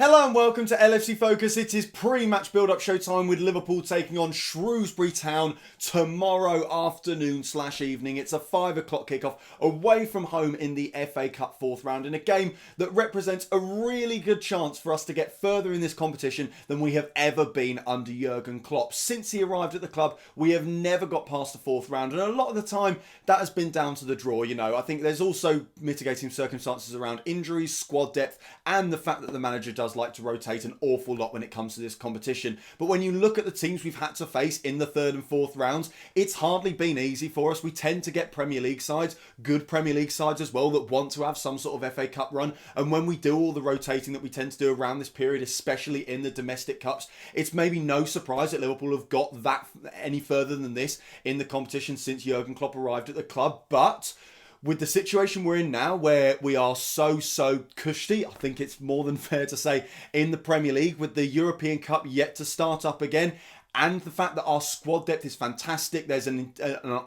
Hello and welcome to LFC Focus. It is pre-match build-up showtime with Liverpool taking on Shrewsbury Town tomorrow afternoon/evening. It's a 5 o'clock kickoff away from home in the FA Cup fourth round in a game that represents a really good chance for us to get further in this competition than we have ever been under Jurgen Klopp. Since he arrived at the club, we have never got past the fourth round, and a lot of the time that has been down to the draw. I think there's also mitigating circumstances around injuries, squad depth, and the fact that the manager does like to rotate an awful lot when it comes to this competition. But when you look at the teams we've had to face in the third and fourth rounds, it's hardly been easy for us. We tend to get Premier League sides, good Premier League sides as well, that want to have some sort of FA Cup run. And when we do all the rotating that we tend to do around this period, especially in the domestic cups, it's maybe no surprise that Liverpool have got that any further than this in the competition since Jurgen Klopp arrived at the club. But with the situation we're in now, where we are so cushy, I think it's more than fair to say, in the Premier League, with the European Cup yet to start up again, and the fact that our squad depth is fantastic, there's an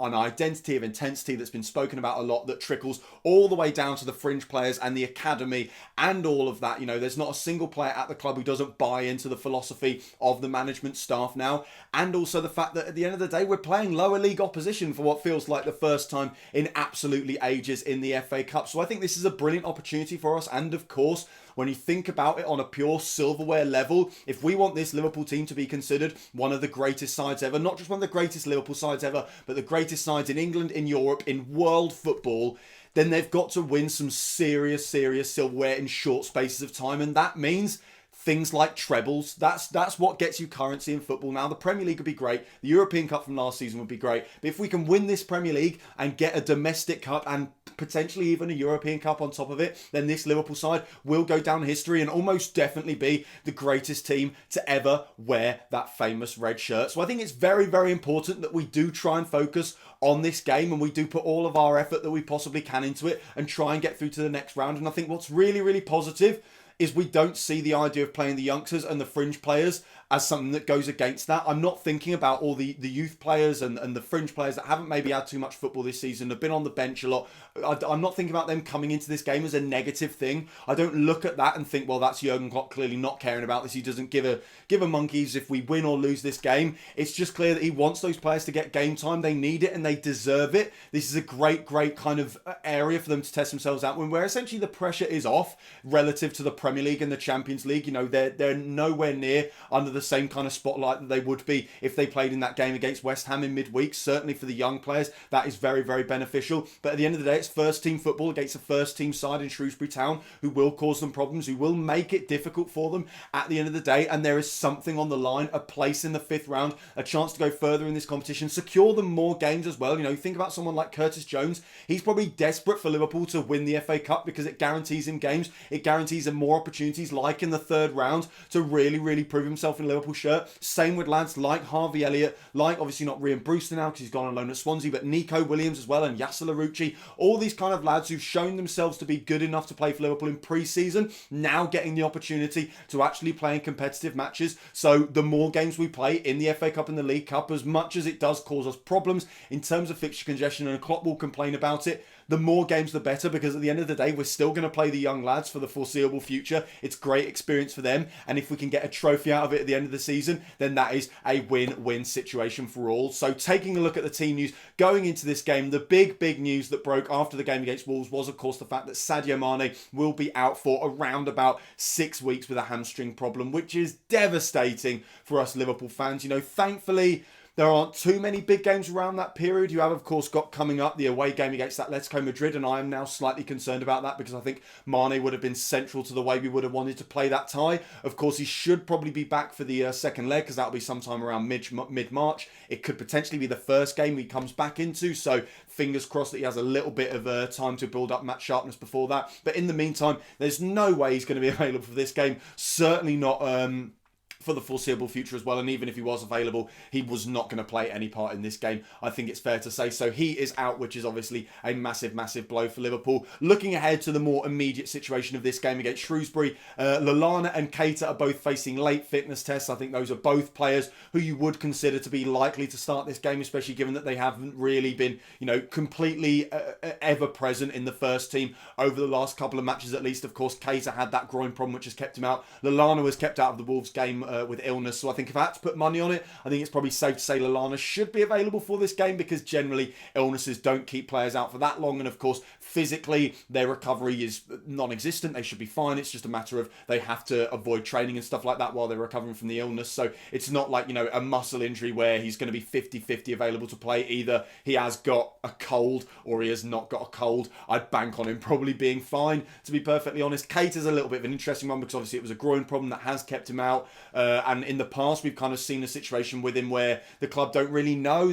identity of intensity that's been spoken about a lot that trickles all the way down to the fringe players and the academy and all of that. There's not a single player at the club who doesn't buy into the philosophy of the management staff now. And also the fact that at the end of the day, we're playing lower league opposition for what feels like the first time in absolutely ages in the FA Cup. So I think this is a brilliant opportunity for us. And of course, when you think about it on a pure silverware level, if we want this Liverpool team to be considered one of the greatest sides ever, not just one of the greatest Liverpool sides ever, but the greatest sides in England, in Europe, in world football, then they've got to win some serious silverware in short spaces of time. And that means things like trebles. That's what gets you currency in football now. The Premier League would be great. The European Cup from last season would be great. But if we can win this Premier League and get a domestic cup and potentially even a European Cup on top of it, then this Liverpool side will go down history and almost definitely be the greatest team to ever wear that famous red shirt. So I think it's very important that we do try and focus on this game, and we do put all of our effort that we possibly can into it and try and get through to the next round. And I think what's really positive is we don't see the idea of playing the youngsters and the fringe players as something that goes against that. I'm not thinking about all the youth players and the fringe players that haven't maybe had too much football this season, have been on the bench a lot. I'm not thinking about them coming into this game as a negative thing. I don't look at that and think, well, that's Jurgen Klopp clearly not caring about this. He doesn't give a monkeys if we win or lose this game. It's just clear that he wants those players to get game time. They need it and they deserve it. This is a great kind of area for them to test themselves out when where essentially the pressure is off relative to the Premier League and the Champions League. They're nowhere near under the same kind of spotlight that they would be if they played in that game against West Ham in midweek. Certainly for the young players, that is very beneficial. But at the end of the day, it's first team football against a first team side in Shrewsbury Town who will cause them problems, who will make it difficult for them at the end of the day. And there is something on the line, a place in the fifth round, a chance to go further in this competition, secure them more games as well. Think about someone like Curtis Jones. He's probably desperate for Liverpool to win the FA Cup because it guarantees him games. It guarantees him more opportunities, like in the third round, to really prove himself in a Liverpool shirt. Same with lads like Harvey Elliott, like obviously not Ryan Brewster now because he's gone on loan at Swansea, but Nico Williams as well, and Yasser Larouci. All these kind of lads who've shown themselves to be good enough to play for Liverpool in pre-season, now getting the opportunity to actually play in competitive matches. So the more games we play in the FA Cup and the League Cup, as much as it does cause us problems in terms of fixture congestion, and Klopp will complain about it, the more games the better, because at the end of the day, we're still going to play the young lads for the foreseeable future. It's great experience for them, and if we can get a trophy out of it at the end of the season, then that is a win-win situation for all. So taking a look at the team news going into this game, the big news that broke after the game against Wolves was of course the fact that Sadio Mane will be out for around about 6 weeks with a hamstring problem, which is devastating for us Liverpool fans. Thankfully there aren't too many big games around that period. You have, of course, got coming up the away game against Atletico Madrid, and I am now slightly concerned about that because I think Mane would have been central to the way we would have wanted to play that tie. Of course, he should probably be back for the second leg because that'll be sometime around mid-March. It could potentially be the first game he comes back into, so fingers crossed that he has a little bit of time to build up match sharpness before that. But in the meantime, there's no way he's going to be available for this game. Certainly not for the foreseeable future as well, and even if he was available, he was not going to play any part in this game. I think it's fair to say. So he is out, which is obviously a massive blow for Liverpool. Looking ahead to the more immediate situation of this game against Shrewsbury, Lallana and Keita are both facing late fitness tests. I think those are both players who you would consider to be likely to start this game, especially given that they haven't really been, completely ever present in the first team over the last couple of matches at least. Of course, Keita had that groin problem which has kept him out. Lallana was kept out of the Wolves game with illness, so I think if I had to put money on it, I think it's probably safe to say Lallana should be available for this game, because generally illnesses don't keep players out for that long, and of course physically their recovery is non-existent. They should be fine. It's just a matter of they have to avoid training and stuff like that while they're recovering from the illness. So it's not like, a muscle injury where he's going to be 50-50 available to play. Either he has got a cold or he has not got a cold. I'd bank on him probably being fine, to be perfectly honest. Keita's a little bit of an interesting one, because obviously it was a groin problem that has kept him out, and in the past we've kind of seen a situation with him where the club don't really know.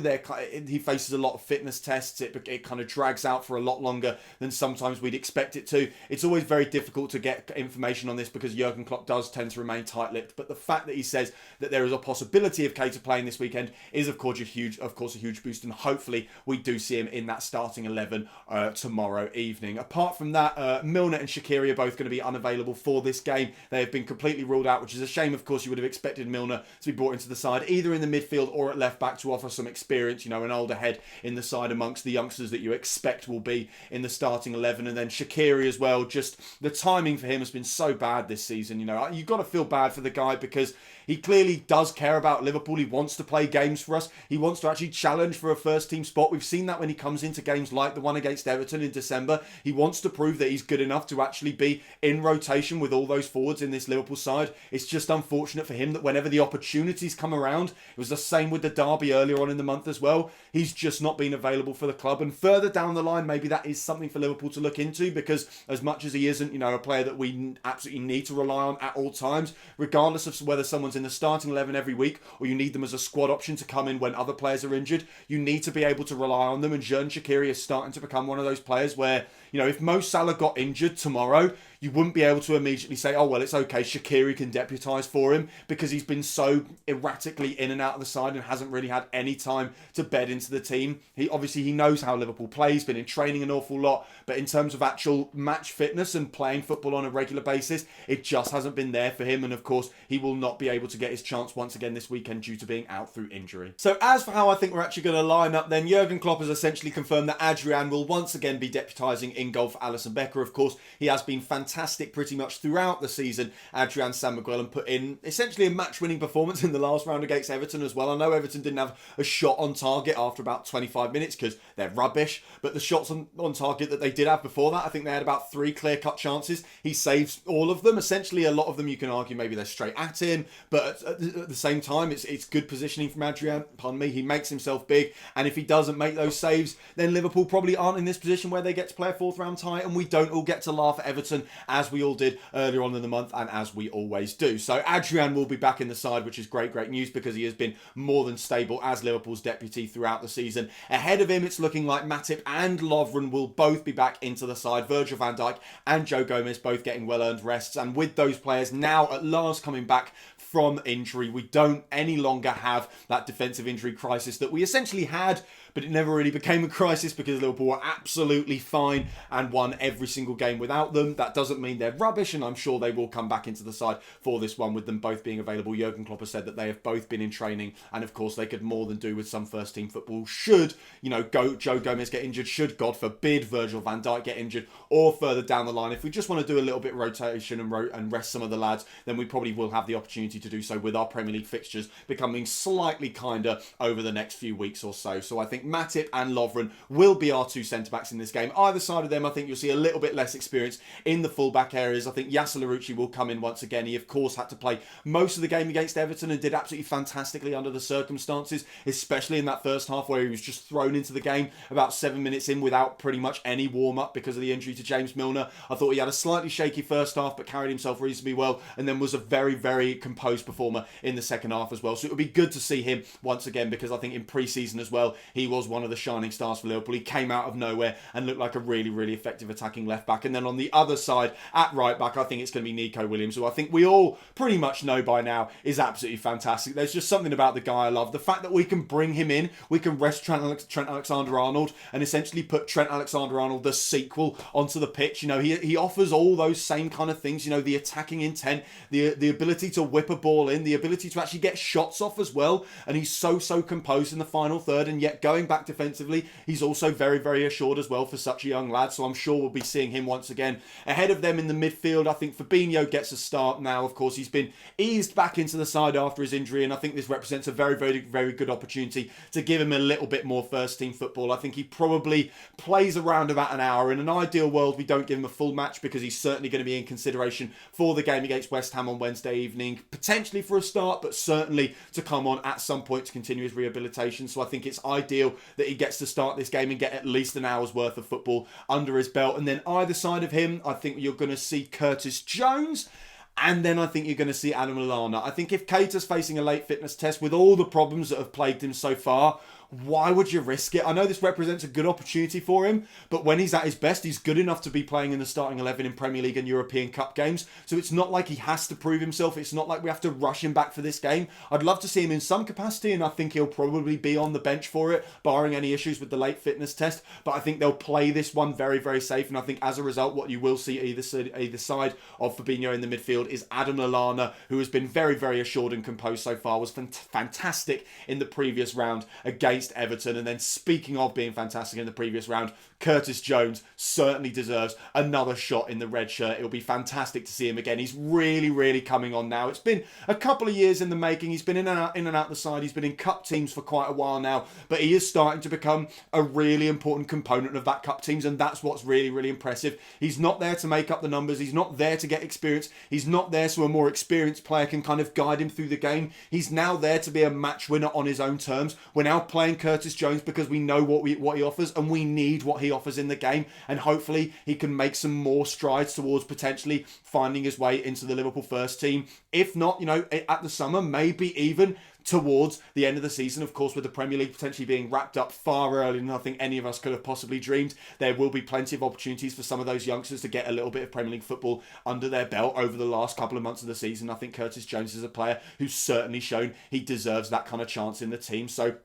He faces a lot of fitness tests. It kind of drags out for a lot longer than sometimes we'd expect it to. It's always very difficult to get information on this because Jurgen Klopp does tend to remain tight-lipped, but the fact that he says that there is a possibility of Keita playing this weekend is of course a huge boost, and hopefully we do see him in that starting 11 tomorrow evening. Apart from that, Milner and Shaqiri are both going to be unavailable for this game. They have been completely ruled out, which is a shame. Of course, you would have expected Milner to be brought into the side either in the midfield or at left back to offer some experience, an older head in the side amongst the youngsters that you expect will be in the starting 11. And then Shaqiri as well, just the timing for him has been so bad this season. You've got to feel bad for the guy, because he clearly does care about Liverpool. He wants to play games for us. He wants to actually challenge for a first team spot. We've seen that when he comes into games like the one against Everton in December. He wants to prove that he's good enough to actually be in rotation with all those forwards in this Liverpool side. It's just unfortunate for him that whenever the opportunities come around, it was the same with the derby earlier on in the month as well, he's just not been available for the club. And further down the line, maybe that is something for Liverpool to look into, because as much as he isn't, a player that we absolutely need to rely on at all times, regardless of whether someone's in the starting 11 every week or you need them as a squad option to come in when other players are injured, you need to be able to rely on them. And Jurgen Shaqiri is starting to become one of those players where, if Mo Salah got injured tomorrow, you wouldn't be able to immediately say, oh, well, it's okay, Shaqiri can deputise for him, because he's been so erratically in and out of the side and hasn't really had any time to bed into the team. He knows how Liverpool plays, been in training an awful lot, but in terms of actual match fitness and playing football on a regular basis, it just hasn't been there for him. And of course, he will not be able to get his chance once again this weekend due to being out through injury. So as for how I think we're actually going to line up, then Jurgen Klopp has essentially confirmed that Adrian will once again be deputising in goal for Alisson Becker. Of course, he has been fantastic pretty much throughout the season, Adrian San Miguel, and put in essentially a match-winning performance in the last round against Everton as well. I know Everton didn't have a shot on target after about 25 minutes because they're rubbish, but the shots on target that they did have before that, I think they had about 3 clear-cut chances. He saves all of them. Essentially, a lot of them you can argue maybe they're straight at him, but at the same time, it's good positioning from Adrian. He makes himself big, and if he doesn't make those saves, then Liverpool probably aren't in this position where they get to play a fourth round tie, and we don't all get to laugh at Everton as we all did earlier on in the month, and as we always do. So Adrian will be back in the side, which is great news, because he has been more than stable as Liverpool's deputy throughout the season. Ahead of him, it's looking like Matip and Lovren will both be back into the side. Virgil van Dijk and Joe Gomez both getting well-earned rests, and with those players now at last coming back from injury, we don't any longer have that defensive injury crisis that we essentially had, but it never really became a crisis because Liverpool were absolutely fine and won every single game without them. That doesn't mean they're rubbish, and I'm sure they will come back into the side for this one with them both being available. Jurgen Klopp has said that they have both been in training, and of course they could more than do with some first team football should, Joe Gomez get injured, should, God forbid, Virgil van Dijk get injured, or further down the line, if we just want to do a little bit of rotation and rest some of the lads, then we probably will have the opportunity to do so with our Premier League fixtures becoming slightly kinder over the next few weeks or so. So I think Matip and Lovren will be our 2 centre-backs in this game. Either side of them, I think you'll see a little bit less experience in the full-back areas. I think Yasser Larouci will come in once again. He, of course, had to play most of the game against Everton and did absolutely fantastically under the circumstances, especially in that first half where he was just thrown into the game about 7 minutes in without pretty much any warm-up because of the injury to James Milner. I thought he had a slightly shaky first half but carried himself reasonably well, and then was a very, very composed performer in the second half as well. So it would be good to see him once again, because I think in pre-season as well, he was one of the shining stars for Liverpool. He came out of nowhere and looked like a really, really effective attacking left-back. And then on the other side, side. At right back, I think it's going to be Nico Williams, who I think we all pretty much know by now is absolutely fantastic. There's just something about the guy I love. The fact that we can bring him in, we can rest Trent Alexander-Arnold and essentially put Trent Alexander-Arnold, the sequel, onto the pitch. You know, he offers all those same kind of things, you know, the attacking intent, the ability to whip a ball in, the ability to actually get shots off as well. And he's so composed in the final third, and yet going back defensively, he's also very assured as well for such a young lad. So I'm sure we'll be seeing him once again. Ahead of them in the midfield, I think Fabinho gets a start now. Of course, he's been eased back into the side after his injury, and I think this represents a very good opportunity to give him a little bit more first team football. I think he probably plays around about an hour. In an ideal world, we don't give him a full match because he's certainly going to be in consideration for the game against West Ham on Wednesday evening, potentially for a start, but certainly to come on at some point to continue his rehabilitation. So I think it's ideal that he gets to start this game and get at least an hour's worth of football under his belt. And then either side of him, I think you're going to see Curtis Jones. And then I think you're going to see Adam Lallana. I think if Keita's facing a late fitness test with all the problems that have plagued him so far, why would you risk it? I know this represents a good opportunity for him, but when he's at his best, he's good enough to be playing in the starting 11 in Premier League and European Cup games. So it's not like he has to prove himself. It's not like we have to rush him back for this game. I'd love to see him in some capacity, and I think he'll probably be on the bench for it, barring any issues with the late fitness test. But I think they'll play this one very safe, and I think as a result, what you will see either side of Fabinho in the midfield is Adam Lallana, who has been very assured and composed so far, was fantastic in the previous round against Everton. And then speaking of being fantastic in the previous round, Curtis Jones certainly deserves another shot in the red shirt. It'll be fantastic to see him again. He's really coming on now. It's been a couple of years in the making. He's been in and out the side. He's been in cup teams for quite a while now, but he is starting to become a really important component of that cup teams, and that's what's really impressive. He's not there to make up the numbers. He's not there to get experience. He's not there so a more experienced player can kind of guide him through the game. He's now there to be a match winner on his own terms. We're now playing Curtis Jones because we know what he offers, and we need what he offers in the game, and hopefully he can make some more strides towards potentially finding his way into the Liverpool first team. If not, you know, at the summer, maybe even towards the end of the season. Of course, with the Premier League potentially being wrapped up far earlier than I think any of us could have possibly dreamed, there will be plenty of opportunities for some of those youngsters to get a little bit of Premier League football under their belt over the last couple of months of the season. I think Curtis Jones is a player who's certainly shown he deserves that kind of chance in the team. So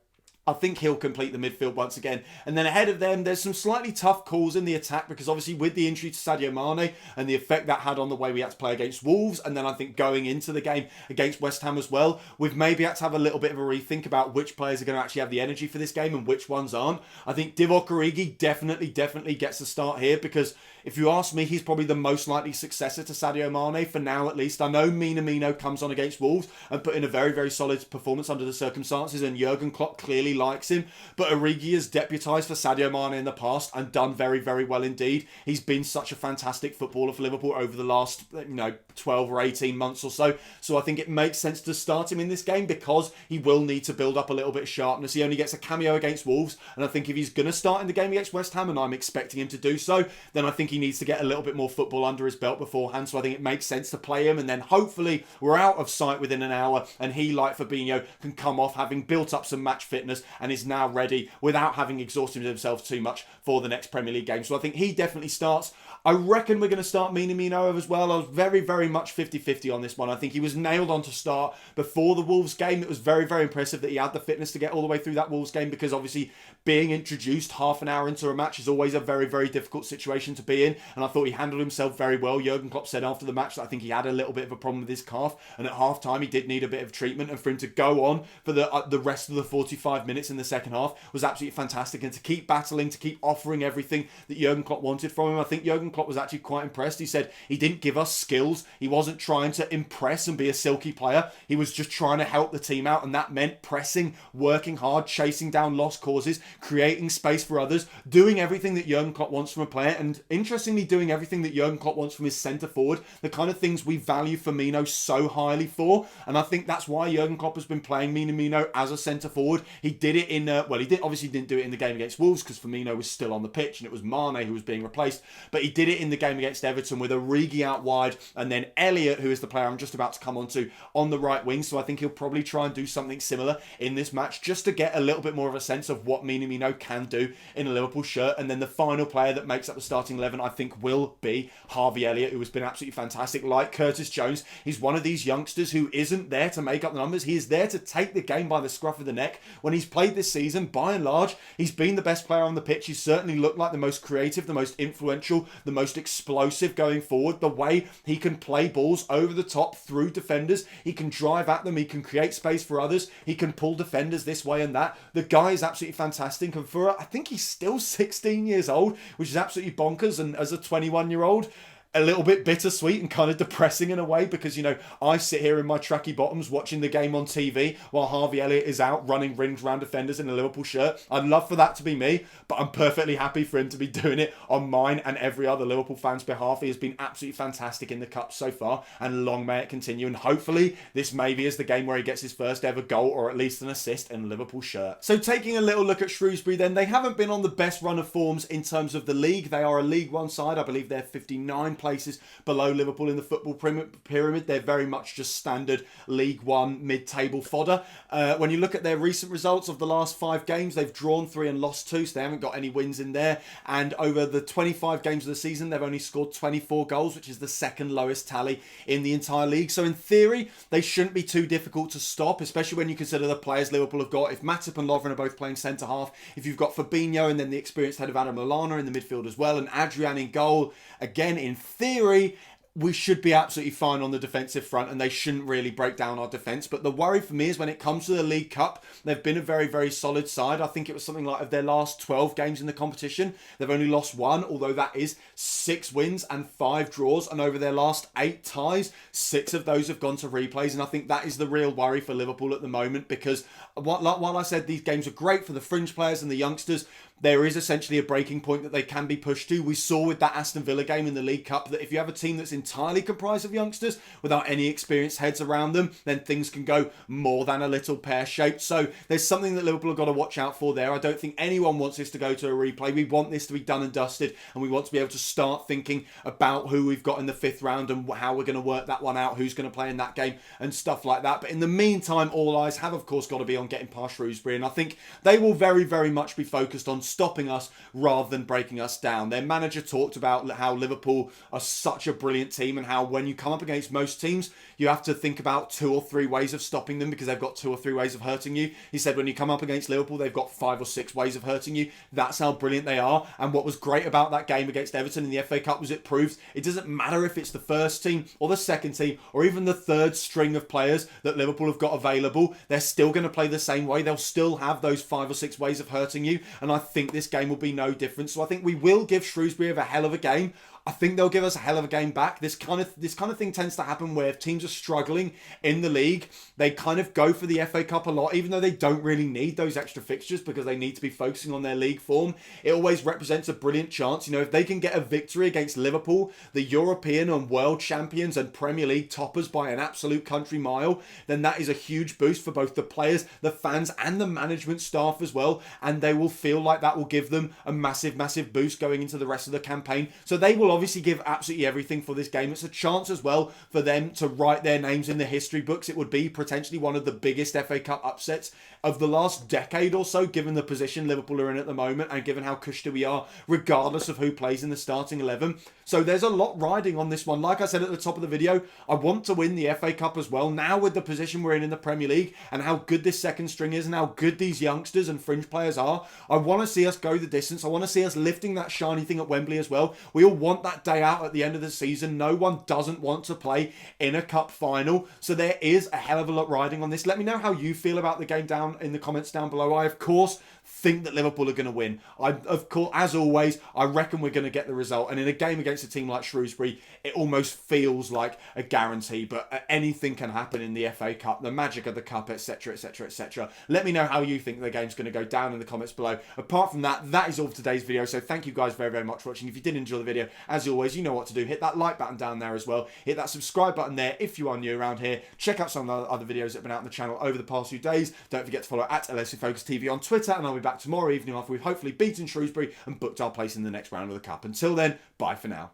I think he'll complete the midfield once again. And then ahead of them, there's some slightly tough calls in the attack, because obviously with the injury to Sadio Mane and the effect that had on the way we had to play against Wolves, and then I think going into the game against West Ham as well, we've maybe had to have a little bit of a rethink about which players are going to actually have the energy for this game and which ones aren't. I think Divock Origi definitely gets a start here, because if you ask me, he's probably the most likely successor to Sadio Mane for now, at least. I know Minamino comes on against Wolves and put in a very solid performance under the circumstances, and Jurgen Klopp clearly likes him. But Origi has deputised for Sadio Mane in the past and done very well indeed. He's been such a fantastic footballer for Liverpool over the last 12 or 18 months or so. So I think it makes sense to start him in this game, because he will need to build up a little bit of sharpness. He only gets a cameo against Wolves, and I think if he's going to start in the game against West Ham, and I'm expecting him to do so, then I think he needs to get a little bit more football under his belt beforehand. So I think it makes sense to play him, and then hopefully we're out of sight within an hour, and he, like Fabinho, can come off having built up some match fitness and is now ready without having exhausted himself too much for the next Premier League game. So I think he definitely starts. I reckon we're going to start Minamino as well. I was very much 50-50 on this one. I think he was nailed on to start before the Wolves game. It was very impressive that he had the fitness to get all the way through that Wolves game, because obviously being introduced half an hour into a match is always a very difficult situation to be in, and I thought he handled himself very well. Jurgen Klopp said after the match that I think he had a little bit of a problem with his calf, and at half time he did need a bit of treatment, and for him to go on for the rest of the 45 minutes in the second half was absolutely fantastic, and to keep battling, to keep offering everything that Jurgen Klopp wanted from him. I think Jurgen Klopp was actually quite impressed. He said he didn't give us skills. He wasn't trying to impress and be a silky player. He was just trying to help the team out, and that meant pressing, working hard, chasing down lost causes, creating space for others, doing everything that Jurgen Klopp wants from a player, and interestingly doing everything that Jurgen Klopp wants from his centre forward, the kind of things we value Firmino so highly for. And I think that's why Jurgen Klopp has been playing Minamino as a centre forward. He did it in obviously didn't do it in the game against Wolves because Firmino was still on the pitch and it was Mane who was being replaced, but he did it in the game against Everton with Origi out wide, and then Elliott, who is the player I'm just about to come on to, on the right wing. So I think he'll probably try and do something similar in this match, just to get a little bit more of a sense of what Minamino can do in a Liverpool shirt. And then the final player that makes up the starting 11 11, I think, will be Harvey Elliott, who has been absolutely fantastic. Like Curtis Jones, he's one of these youngsters who isn't there to make up the numbers. He is there to take the game by the scruff of the neck. When he's played this season, by and large, he's been the best player on the pitch. He's certainly looked like the most creative, the most influential, the most explosive going forward. The way he can play balls over the top through defenders, he can drive at them, he can create space for others, he can pull defenders this way and that. The guy is absolutely fantastic, and for, I think he's still 16 years old, which is absolutely bonkers, and as a 21-year-old, a little bit bittersweet and kind of depressing in a way, because, you know, I sit here in my tracky bottoms watching the game on TV while Harvey Elliott is out running rings around defenders in a Liverpool shirt. I'd love for that to be me, but I'm perfectly happy for him to be doing it on mine and every other Liverpool fan's behalf. He has been absolutely fantastic in the Cup so far, and long may it continue. And hopefully this maybe is the game where he gets his first ever goal, or at least an assist in a Liverpool shirt. So taking a little look at Shrewsbury then, they haven't been on the best run of forms in terms of the league. They are a League One side. I believe they're 59 places below Liverpool in the football pyramid. They're very much just standard League One mid-table fodder. When you look at their recent results of the last 5 games, they've drawn 3 and lost 2, so they haven't got any wins in there. And over the 25 games of the season, they've only scored 24 goals, which is the second lowest tally in the entire league. So in theory, they shouldn't be too difficult to stop, especially when you consider the players Liverpool have got. If Matip and Lovren are both playing centre-half, if you've got Fabinho and then the experienced head of Adam Lallana in the midfield as well, and Adrian in goal, again, in theory, we should be absolutely fine on the defensive front, and they shouldn't really break down our defence. But the worry for me is when it comes to the League Cup, they've been a very, very solid side. I think it was something like of their last 12 games in the competition, they've only lost 1, although that is 6 wins and 5 draws. And over their last 8 ties, 6 of those have gone to replays. And I think that is the real worry for Liverpool at the moment, because while I said these games are great for the fringe players and the youngsters, there is essentially a breaking point that they can be pushed to. We saw with that Aston Villa game in the League Cup that if you have a team that's entirely comprised of youngsters without any experienced heads around them, then things can go more than a little pear-shaped. So there's something that Liverpool have got to watch out for there. I don't think anyone wants this to go to a replay. We want this to be done and dusted, and we want to be able to start thinking about who we've got in the 5th round and how we're going to work that one out, who's going to play in that game and stuff like that. But in the meantime, all eyes have, of course, got to be on getting past Shrewsbury, and I think they will very, very much be focused on stopping us rather than breaking us down. Their manager talked about how Liverpool are such a brilliant team, and how when you come up against most teams, you have to think about 2 or 3 ways of stopping them, because they've got 2 or 3 ways of hurting you. He said when you come up against Liverpool, they've got 5 or 6 ways of hurting you. That's how brilliant they are. And what was great about that game against Everton in the FA Cup was it proves it doesn't matter if it's the first team or the second team or even the third string of players that Liverpool have got available. They're still going to play the same way. They'll still have those 5 or 6 ways of hurting you, and I think this game will be no different. So I think we will give Shrewsbury a hell of a game. I think they'll give us a hell of a game back. This kind of thing tends to happen where if teams are struggling in the league, they kind of go for the FA Cup a lot, even though they don't really need those extra fixtures because they need to be focusing on their league form. It always represents a brilliant chance. You know, if they can get a victory against Liverpool, the European and world champions and Premier League toppers by an absolute country mile, then that is a huge boost for both the players, the fans, and the management staff as well. And they will feel like that will give them a massive, massive boost going into the rest of the campaign. So they will obviously give absolutely everything for this game. It's a chance as well for them to write their names in the history books. It would be potentially one of the biggest FA Cup upsets of the last decade or so, given the position Liverpool are in at the moment and given how cushy we are, regardless of who plays in the starting 11. So there's a lot riding on this one. Like I said at the top of the video, I want to win the FA Cup as well. Now with the position we're in the Premier League and how good this second string is and how good these youngsters and fringe players are, I want to see us go the distance. I want to see us lifting that shiny thing at Wembley as well. We all want that day out at the end of the season. No one doesn't want to play in a cup final. So there is a hell of a lot riding on this. Let me know how you feel about the game down in the comments down below. I, of course, think that Liverpool are going to win. Of course, as always, I reckon we're going to get the result. And in a game against a team like Shrewsbury, it almost feels like a guarantee. But anything can happen in the FA Cup, the magic of the cup, etc, etc, etc. Let me know how you think the game's going to go down in the comments below. Apart from that, that is all for today's video. So thank you guys very, very much for watching. If you did enjoy the video, as always, you know what to do. Hit that like button down there as well. Hit that subscribe button there if you are new around here. Check out some of the other videos that have been out on the channel over the past few days. Don't forget to follow at LSC Focus TV on Twitter, and I'll be back tomorrow evening after we've hopefully beaten Shrewsbury and booked our place in the next round of the Cup. Until then, bye for now.